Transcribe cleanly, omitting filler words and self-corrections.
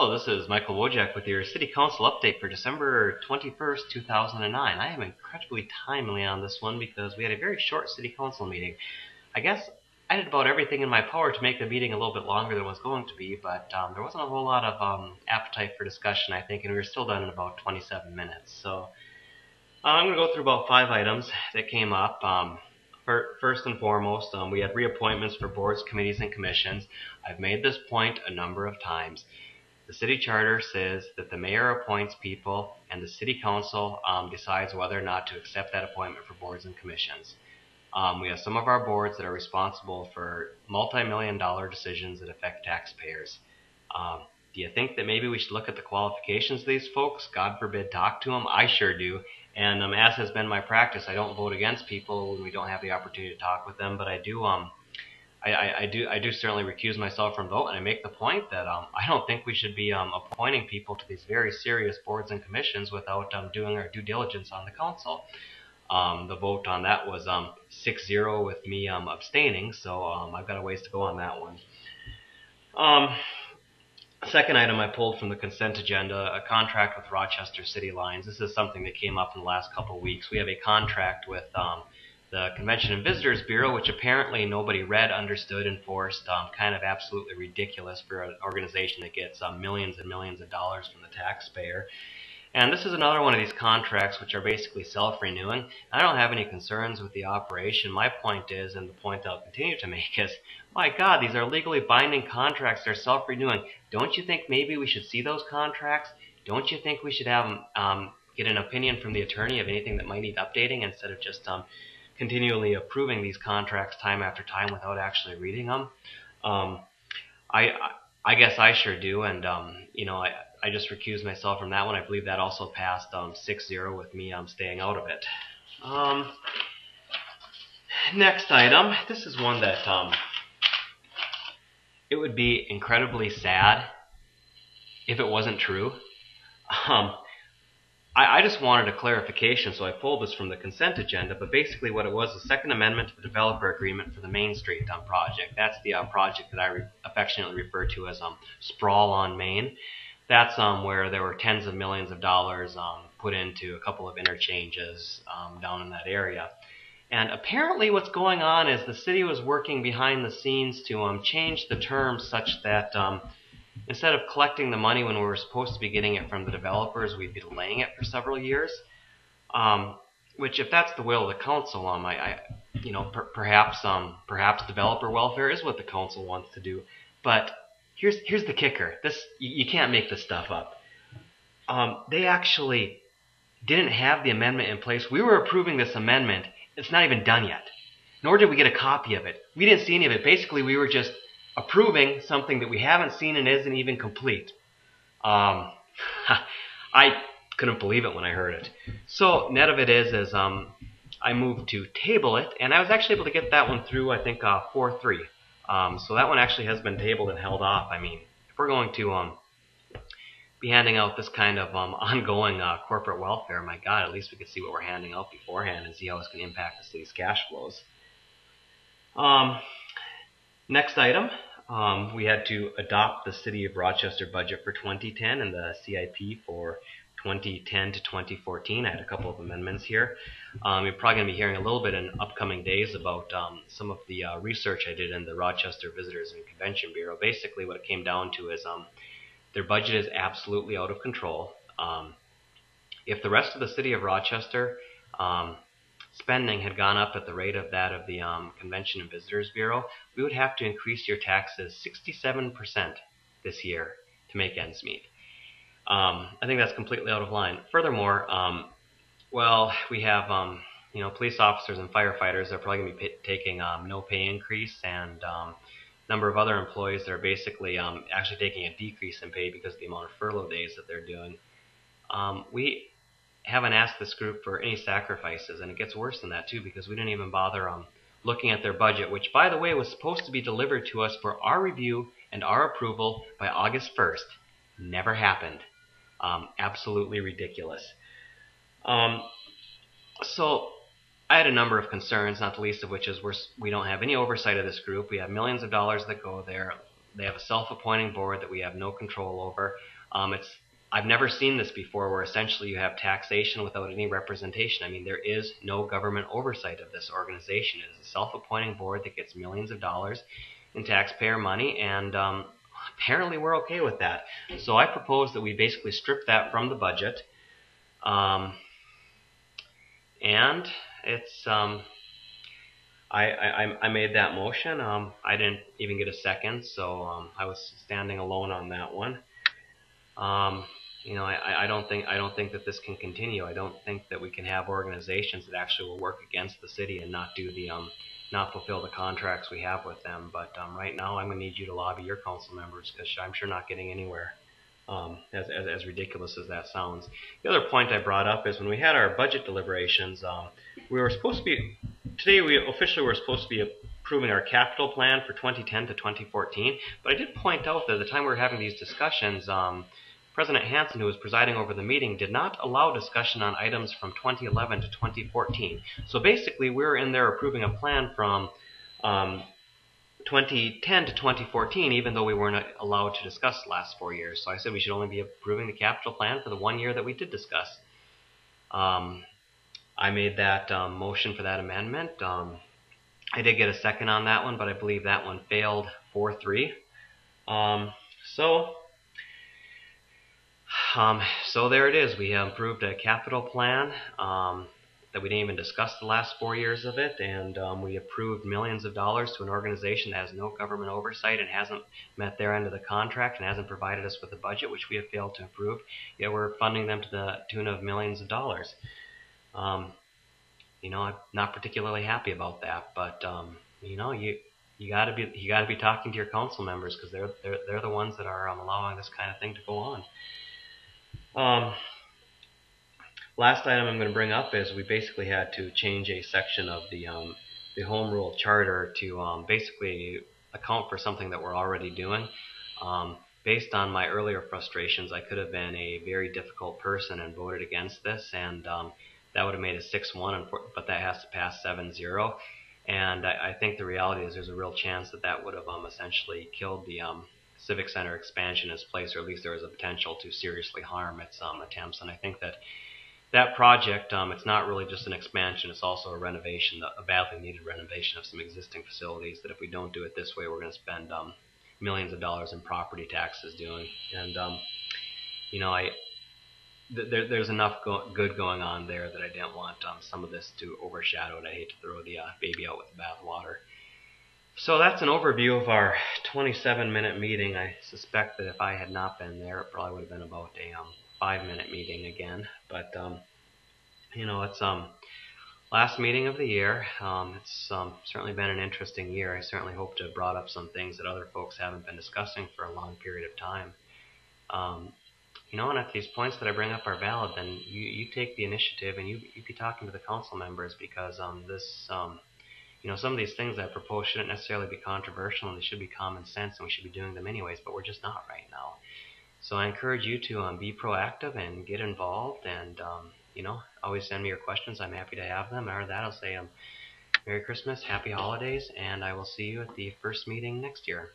Hello, this is Michael Wojak with your City Council update for December 21st, 2009. I am incredibly timely on this one because we had a very short City Council meeting. I guess I did about everything in my power to make the meeting a little bit longer than it was going to be, but there wasn't a whole lot of appetite for discussion, I think, and we were still done in about 27 minutes. So I'm going to go through about 5 items that came up. First and foremost, we had reappointments for boards, committees, and commissions. I've made this point a number of times. The city charter says that the mayor appoints people and the city council decides whether or not to accept that appointment for boards and commissions. We have some of our boards that are responsible for multi-million-dollar decisions that affect taxpayers. Do you think that maybe we should look at the qualifications of these folks? God forbid talk to them. I sure do. And as has been my practice, I don't vote against people when we don't have the opportunity to talk with them, but I do certainly recuse myself from vote, and I make the point that I don't think we should be appointing people to these very serious boards and commissions without doing our due diligence on the council. The vote on that was 6-0 with me abstaining, so I've got a ways to go on that one. Second item I pulled from the consent agenda, a contract with Rochester City Lines. This is something that came up in the last couple of weeks. We have a contract with the Convention and Visitors Bureau, which apparently nobody read, understood, enforced. Kind of absolutely ridiculous for an organization that gets millions and millions of dollars from the taxpayer. And this is another one of these contracts which are basically self-renewing. I don't have any concerns with the operation. My point is, and the point I'll continue to make is, my God, these are legally binding contracts. They're self-renewing. Don't you think maybe we should see those contracts? Don't you think we should have get an opinion from the attorney of anything that might need updating instead of just continually approving these contracts time after time without actually reading them? I guess I sure do, and I just recused myself from that one. I believe that also passed 6-0 with me staying out of it. Next item. This is one that it would be incredibly sad if it wasn't true. I just wanted a clarification, so I pulled this from the consent agenda, but basically what it was, the second amendment to the developer agreement for the Main Street project. That's the project that I affectionately refer to as Sprawl on Main. That's where there were tens of millions of dollars put into a couple of interchanges down in that area. And apparently what's going on is the city was working behind the scenes to change the terms such that instead of collecting the money when we were supposed to be getting it from the developers, we'd be delaying it for several years. Which, if that's the will of the council, perhaps developer welfare is what the council wants to do. But here's the kicker. You can't make this stuff up. They actually didn't have the amendment in place. We were approving this amendment. It's not even done yet. Nor did we get a copy of it. We didn't see any of it. Basically, we were just approving something that we haven't seen and isn't even complete. I couldn't believe it when I heard it. So net of it is I moved to table it, and I was actually able to get that one through, I think, 4-3. So that one actually has been tabled and held off. I mean, if we're going to be handing out this kind of ongoing corporate welfare, my God, at least we could see what we're handing out beforehand and see how it's going to impact the city's cash flows. Next item, we had to adopt the City of Rochester budget for 2010 and the CIP for 2010 to 2014. I had a couple of amendments here. You're probably going to be hearing a little bit in upcoming days about some of the research I did in the Rochester Visitors and Convention Bureau. Basically, what it came down to is their budget is absolutely out of control. If the rest of the City of Rochester spending had gone up at the rate of that of the Convention and Visitors Bureau, we would have to increase your taxes 67% this year to make ends meet. I think that's completely out of line. Furthermore, we have police officers and firefighters that are probably going to be taking no pay increase, and a number of other employees that are basically actually taking a decrease in pay because of the amount of furlough days that they're doing. We haven't asked this group for any sacrifices, and it gets worse than that too, because we didn't even bother looking at their budget, which, by the way, was supposed to be delivered to us for our review and our approval by August 1st. Never happened. Absolutely ridiculous. So I had a number of concerns, not the least of which is we don't have any oversight of this group. We have millions of dollars that go there. they have a self-appointing board that we have no control over. I've never seen this before, where essentially you have taxation without any representation. I mean, there is no government oversight of this organization. It is a self-appointing board that gets millions of dollars in taxpayer money, and apparently we're okay with that. So I propose that we basically strip that from the budget. And it's I made that motion. I didn't even get a second, so I was standing alone on that one. I don't think that this can continue. I don't think that we can have organizations that actually will work against the city and not fulfill the contracts we have with them. But right now, I'm going to need you to lobby your council members, because I'm sure not getting anywhere. As ridiculous as that sounds. The other point I brought up is when we had our budget deliberations, we were supposed to be, today we officially were supposed to be approving our capital plan for 2010 to 2014, but I did point out that at the time we were having these discussions, President Hansen, who was presiding over the meeting, did not allow discussion on items from 2011 to 2014. So basically, we were in there approving a plan from 2010 to 2014, even though we weren't allowed to discuss the last 4 years. So I said we should only be approving the capital plan for the 1 year that we did discuss. I made that motion for that amendment. I did get a second on that one, but I believe that one failed 4-3. So there it is. We approved a capital plan that we didn't even discuss the last 4 years of it, and we approved millions of dollars to an organization that has no government oversight and hasn't met their end of the contract and hasn't provided us with a budget, which we have failed to approve. Yet we're funding them to the tune of millions of dollars. I'm not particularly happy about that, but you got to be talking to your council members, because they're the ones that are allowing this kind of thing to go on. Last item I'm going to bring up is we basically had to change a section of the home rule charter to basically account for something that we're already doing. Based on my earlier frustrations, I could have been a very difficult person and voted against this, and that would have made it 6-1, but that has to pass 7-0. And I think the reality is there's a real chance that would have essentially killed the Civic Center expansion in its place, or at least there was a potential to seriously harm its attempts. And I think that project, it's not really just an expansion, it's also a renovation, a badly needed renovation of some existing facilities that if we don't do it this way, we're going to spend millions of dollars in property taxes doing. And, there's enough good going on there that I didn't want some of this to overshadow it. I hate to throw the baby out with the bathwater. So that's an overview of our 27-minute meeting. I suspect that if I had not been there, it probably would have been about a 5-minute meeting again. But it's last meeting of the year. It's certainly been an interesting year. I certainly hope to have brought up some things that other folks haven't been discussing for a long period of time. And at these points that I bring up are valid, then you take the initiative and you be talking to the council members, because some of these things that I propose shouldn't necessarily be controversial, and they should be common sense, and we should be doing them anyways, but we're just not right now. So I encourage you to be proactive and get involved, and always send me your questions. I'm happy to have them. Or that, I'll say Merry Christmas, Happy Holidays, and I will see you at the first meeting next year.